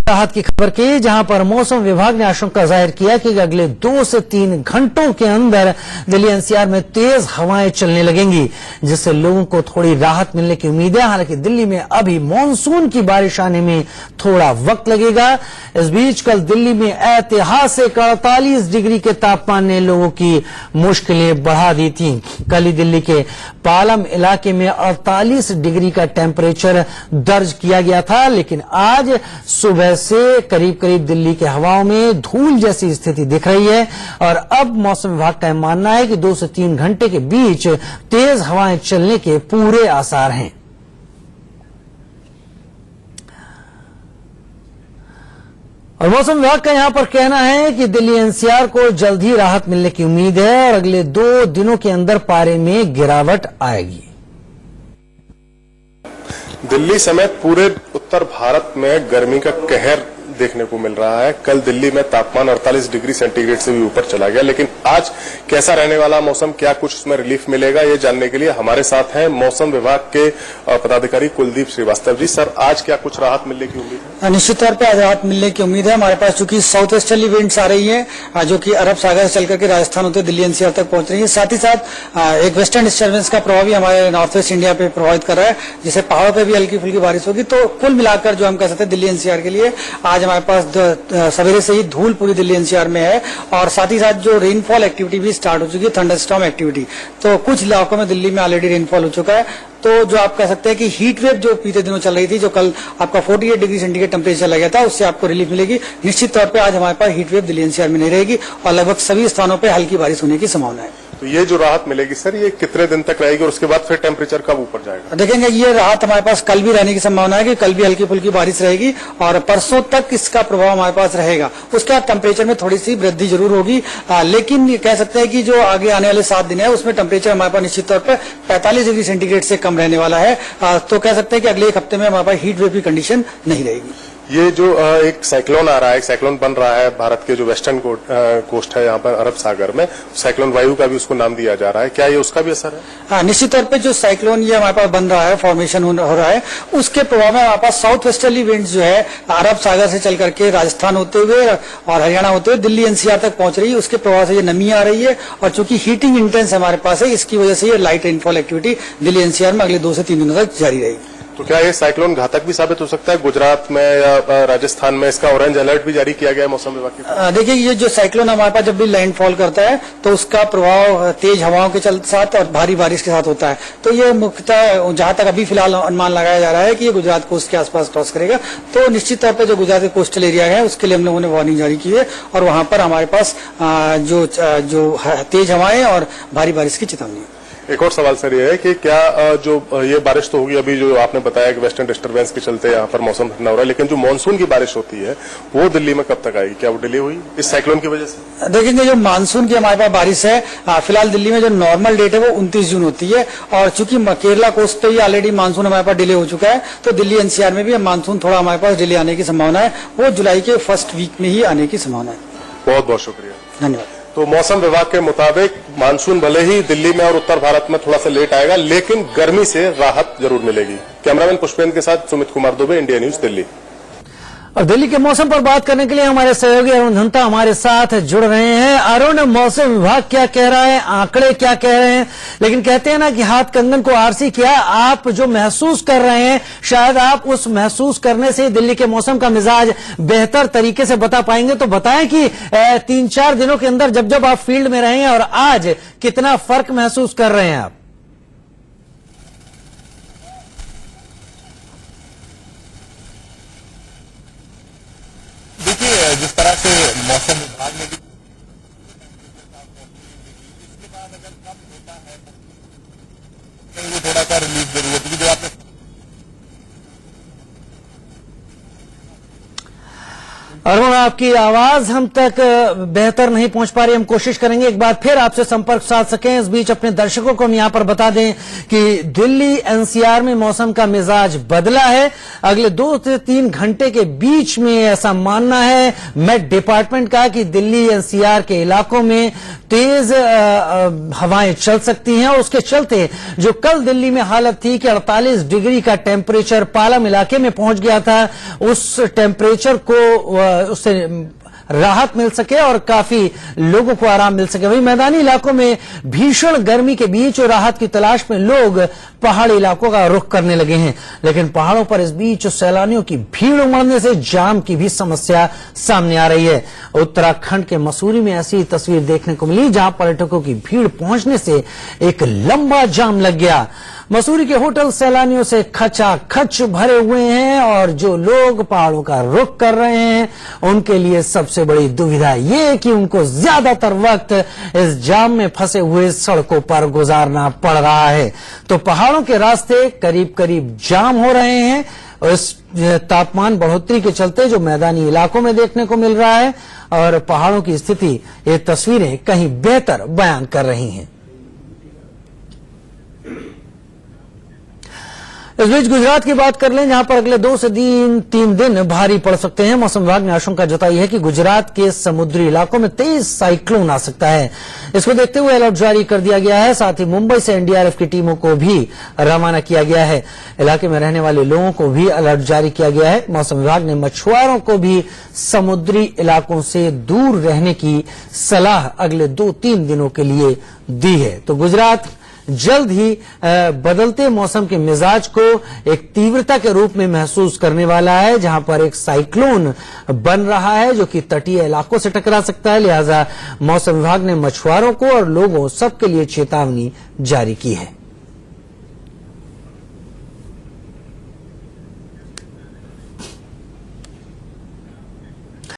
राहत की खबर की, जहां पर मौसम विभाग ने आशंका जाहिर किया कि अगले 2 से 3 घंटों के अंदर दिल्ली एनसीआर में तेज हवाएं चलने लगेंगी, जिससे लोगों को थोड़ी राहत मिलने की उम्मीद है। हालांकि दिल्ली में अभी मानसून की बारिश आने में थोड़ा वक्त लगेगा। इस बीच कल दिल्ली में ऐतिहासिक 48 डिग्री के तापमान ने लोगों की मुश्किलें बढ़ा दी थी। कल ही दिल्ली के पालम इलाके में 48 डिग्री का टेम्परेचर दर्ज किया गया था, लेकिन आज सुबह से करीब करीब दिल्ली के हवाओं में धूल जैसी स्थिति दिख रही है और अब मौसम विभाग का मानना है कि 2 से 3 घंटे के बीच तेज हवाएं चलने के पूरे आसार हैं। और मौसम विभाग का यहां पर कहना है कि दिल्ली एनसीआर को जल्द ही राहत मिलने की उम्मीद है और अगले 2 दिनों के अंदर पारे में गिरावट आएगी। दिल्ली समेत पूरे उत्तर भारत में गर्मी का कहर देखने को मिल रहा है। कल दिल्ली में तापमान 48 डिग्री सेंटीग्रेड से भी ऊपर चला गया, लेकिन आज कैसा रहने वाला मौसम, क्या कुछ उसमें रिलीफ मिलेगा, ये जानने के लिए हमारे साथ हैं मौसम विभाग के पदाधिकारी कुलदीप श्रीवास्तव जी। सर, आज क्या कुछ राहत मिलने की उम्मीद है? निश्चित तौर पर आज राहत मिलने की उम्मीद है। हमारे पास चूंकि साउथ वेस्टर्ली विंड्स आ रही है जो कि अरब सागर से चल करके राजस्थान होते दिल्ली एनसीआर तक पहुंच रही है। साथ ही साथ एक वेस्टर्न डिस्टर्बेंस का प्रभाव भी हमारे नॉर्थ वेस्ट इंडिया पे प्रभावित कर रहा है, जिससे पहाड़ों पर भी हल्की फुल्की बारिश होगी। तो कुल मिलाकर जो हम कह सकते हैं दिल्ली एनसीआर के लिए आज हमारे पास सवेरे से ही धूल पूरी दिल्ली एनसीआर में है और साथ ही साथ जो रेनफॉल एक्टिविटी भी स्टार्ट हो चुकी है, थंडरस्टॉर्म एक्टिविटी। तो कुछ इलाकों में दिल्ली में ऑलरेडी रेनफॉल हो चुका है। तो जो आप कह सकते हैं कि हीट वेव जो बीते दिनों चल रही थी, जो कल आपका 48 डिग्री सेंटीग्रेड टेम्परेचर चला गया था, उससे आपको रिलीफ मिलेगी। निश्चित तौर पे आज हमारे पास हीट वेव दिल्ली एनसीआर में नहीं रहेगी और लगभग सभी स्थानों पे हल्की बारिश होने की संभावना है। तो ये जो राहत मिलेगी सर, ये कितने दिन तक रहेगी और उसके बाद फिर टेम्परेचर कब ऊपर जाएगा? देखेंगे, ये राहत हमारे पास कल भी रहने की संभावना है कि कल भी हल्की फुल्की बारिश रहेगी और परसों तक इसका प्रभाव हमारे पास रहेगा। उसके बाद टेम्परेचर में थोड़ी सी वृद्धि जरूर होगी, लेकिन ये कह सकते हैं कि जो आगे आने वाले 7 दिन है उसमें टेम्परेचर हमारे पास निश्चित तौर पर 45 डिग्री सेंटीग्रेड से कम रहने वाला है। तो कह सकते हैं कि अगले 1 हफ्ते में हमारे पास हीट वेव की कंडीशन नहीं रहेगी। ये जो एक साइक्लोन आ रहा है, एक साइक्लोन बन रहा है भारत के जो वेस्टर्न कोस्ट है यहाँ पर अरब सागर में, साइक्लोन वायु का भी उसको नाम दिया जा रहा है, क्या ये उसका भी असर है? हाँ, निश्चित तौर पे जो साइक्लोन ये हमारे पास बन रहा है, फॉर्मेशन हो रहा है, उसके प्रभाव में हमारे पास साउथ वेस्टर्ली विंड्स जो है अरब सागर से चल करके राजस्थान होते हुए और हरियाणा होते हुए दिल्ली एनसीआर तक पहुंच रही है। उसके प्रभाव से ये नमी आ रही है और चूंकि हीटिंग इंटेंस हमारे पास है, इसकी वजह से ये light rainfall activity Delhi NCR में अगले 2 से 3 दिनों तक जारी रहेगी। तो क्या ये साइक्लोन घातक भी साबित हो सकता है? गुजरात में या राजस्थान में इसका ऑरेंज अलर्ट भी जारी किया गया है मौसम विभाग की तरफ? देखिए, ये जो साइक्लोन हमारे पास जब भी लैंडफॉल करता है तो उसका प्रभाव तेज हवाओं के साथ और भारी बारिश के साथ होता है। तो ये मुख्यतः जहां तक अभी फिलहाल अनुमान लगाया जा रहा है कि ये गुजरात कोस्ट के आसपास क्रॉस करेगा। तो निश्चित तौर पर जो गुजरात के कोस्टल एरिया है उसके लिए हम लोगों ने वार्निंग जारी की है और वहां पर हमारे पास जो तेज हवाएं और भारी बारिश की चेतावनी है। एक और सवाल सर ये है कि क्या जो ये बारिश तो होगी, अभी जो आपने बताया कि वेस्टर्न डिस्टर्बेंस के चलते यहाँ पर मौसम ठंडा हो रहा है, लेकिन जो मानसून की बारिश होती है वो दिल्ली में कब तक आएगी? क्या वो डिले हुई इस साइक्लोन की वजह से? देखेंगे, जो मानसून की हमारे पास बारिश है फिलहाल दिल्ली में जो नॉर्मल डेट है वो 29 जून होती है और चूंकि केरला कोस्ट पे ही ऑलरेडी मानसून हमारे पास डिले हो चुका है, तो दिल्ली एनसीआर में भी मानसून थोड़ा हमारे पास डिले आने की संभावना है। वो जुलाई के फर्स्ट वीक में ही आने की संभावना है। बहुत बहुत शुक्रिया, धन्यवाद। तो मौसम विभाग के मुताबिक मानसून भले ही दिल्ली में और उत्तर भारत में थोड़ा सा लेट आएगा, लेकिन गर्मी से राहत जरूर मिलेगी। कैमरामैन पुष्पेंद्र के साथ सुमित कुमार दुबे, इंडिया न्यूज, दिल्ली। और दिल्ली के मौसम पर बात करने के लिए हमारे सहयोगी अरुण धंता हमारे साथ जुड़ रहे हैं। अरुण, मौसम विभाग क्या कह रहा है, आंकड़े क्या कह रहे हैं, लेकिन कहते हैं ना कि हाथ कंगन को आरसी किया। आप जो महसूस कर रहे हैं, शायद आप उस महसूस करने से दिल्ली के मौसम का मिजाज बेहतर तरीके से बता पाएंगे। तो बताएं कि 3-4 दिनों के अंदर जब जब आप फील्ड में रहे हैं और आज कितना फर्क महसूस कर रहे हैं आप? देखिए, जिस तरह से मौसम विभाग ने भी इसके बाद अगर कम होता है वो थोड़ा सा रिलीफ जरूर होती है। जो आपने अरुण, आपकी आवाज हम तक बेहतर नहीं पहुंच पा रही। हम कोशिश करेंगे एक बार फिर आपसे संपर्क साध सकें। इस बीच अपने दर्शकों को हम यहां पर बता दें कि दिल्ली एनसीआर में मौसम का मिजाज बदला है। अगले 2 से 3 घंटे के बीच में ऐसा मानना है मेट डिपार्टमेंट का कि दिल्ली एनसीआर के इलाकों में तेज हवाएं चल सकती हैं और उसके चलते जो कल दिल्ली में हालत थी कि 48 डिग्री का टेम्परेचर पालम इलाके में पहुंच गया था, उस टेम्परेचर को उससे राहत मिल सके और काफी लोगों को आराम मिल सके। वहीं मैदानी इलाकों में भीषण गर्मी के बीच और राहत की तलाश में लोग पहाड़ी इलाकों का रुख करने लगे हैं, लेकिन पहाड़ों पर इस बीच सैलानियों की भीड़ उमड़ने से जाम की भी समस्या सामने आ रही है। उत्तराखंड के मसूरी में ऐसी तस्वीर देखने को मिली जहां पर्यटकों की भीड़ पहुंचने से एक लंबा जाम लग गया। मसूरी के होटल सैलानियों से खचाखच भरे हुए हैं और जो लोग पहाड़ों का रुख कर रहे हैं उनके लिए सबसे बड़ी दुविधा ये कि उनको ज्यादातर वक्त इस जाम में फंसे हुए सड़कों पर गुजारना पड़ रहा है। तो पहाड़ों के रास्ते करीब करीब जाम हो रहे हैं और इस तापमान बढ़ोतरी के चलते जो मैदानी इलाकों में देखने को मिल रहा है और पहाड़ों की स्थिति, ये तस्वीरें कहीं बेहतर बयान कर रही हैं। इस बीच गुजरात की बात कर लें, जहां पर अगले 2 से 3 दिन भारी पड़ सकते हैं। मौसम विभाग ने आशंका जताई है कि गुजरात के समुद्री इलाकों में तेज साइक्लोन आ सकता है। इसको देखते हुए अलर्ट जारी कर दिया गया है। साथ ही मुंबई से एनडीआरएफ की टीमों को भी रवाना किया गया है। इलाके में रहने वाले लोगों को भी अलर्ट जारी किया गया है। मौसम विभाग ने मछुआरों को भी समुद्री इलाकों से दूर रहने की सलाह अगले 2-3 दिनों के लिए दी है। तो गुजरात जल्द ही बदलते मौसम के मिजाज को एक तीव्रता के रूप में महसूस करने वाला है, जहां पर एक साइक्लोन बन रहा है जो कि तटीय इलाकों से टकरा सकता है। लिहाजा मौसम विभाग ने मछुआरों को और लोगों सबके लिए चेतावनी जारी की है।